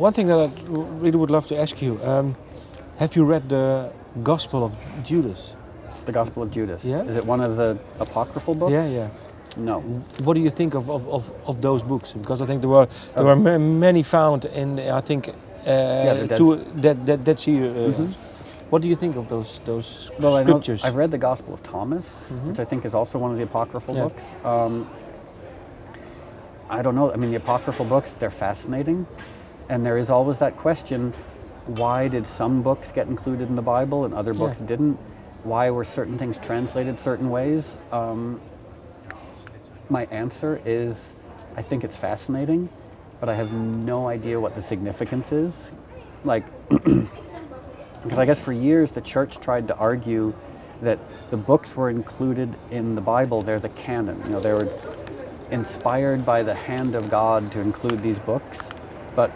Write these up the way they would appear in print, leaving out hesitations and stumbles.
One thing that I really would love to ask you, have you read the Gospel of Judas? The Gospel of Judas. Yeah. Is it one of the apocryphal books? Yeah. No. What do you think of those books? Because I think there were many found in, I think, the Dead Sea. What do you think of those Well, scriptures? I've read the Gospel of Thomas, which I think is also one of the apocryphal books. I don't know. I mean, the apocryphal books, they're fascinating. And there is always that question, why did some books get included in the Bible and other books didn't? Why were certain things translated certain ways? My answer is, I think it's fascinating, but I have no idea what the significance is. Like, because I guess for years the church tried to argue that the books were included in the Bible, they're the canon. You know, they were inspired by the hand of God to include these books, but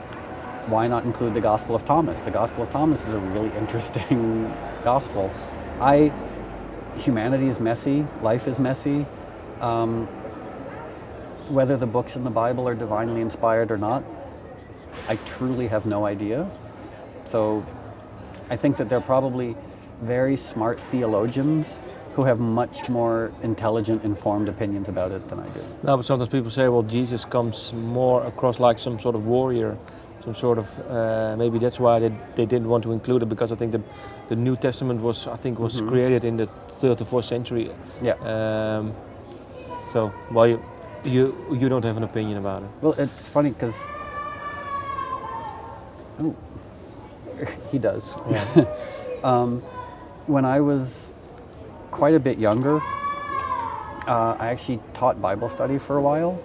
why not include the Gospel of Thomas? The Gospel of Thomas is a really interesting gospel. Humanity is messy, life is messy. Whether the books in the Bible are divinely inspired or not, I truly have no idea. So I think that they're probably very smart theologians who have much more intelligent, informed opinions about it than I do. No, but sometimes people say, well, Jesus comes more across like some sort of warrior, some sort of, maybe that's why they didn't want to include it, because I think the New Testament was created in the 3rd or 4th century. Yeah. So, well, you don't have an opinion about it. Well, it's funny because he does. Yeah. When I was quite a bit younger, I actually taught Bible study for a while.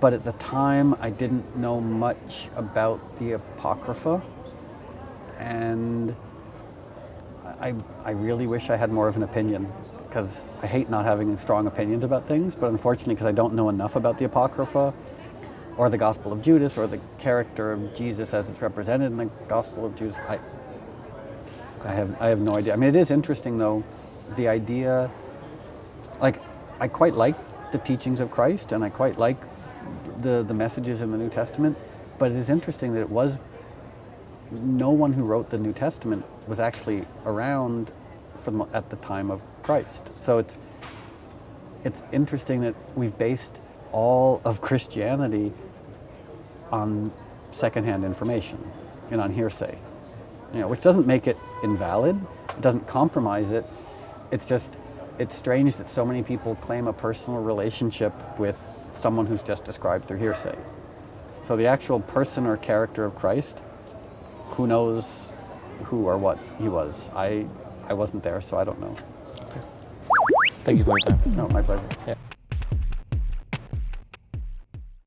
But at the time, I didn't know much about the Apocrypha. And I really wish I had more of an opinion, because I hate not having strong opinions about things, but unfortunately, because I don't know enough about the Apocrypha, or the Gospel of Judas, or the character of Jesus as it's represented in the Gospel of Judas, I have no idea. I mean, it is interesting though, the idea, like, I quite like the teachings of Christ, and I quite like the messages in the New Testament, but it is interesting that it was, no one who wrote the New Testament was actually around at the time of Christ. So it's interesting that we've based all of Christianity on secondhand information and on hearsay, which doesn't make it invalid, it doesn't compromise it. It's strange that so many people claim a personal relationship with someone who's just described through hearsay. So the actual person or character of Christ, who knows who or what he was? I wasn't there, so I don't know. Thank you for your time. No, my pleasure. Yeah.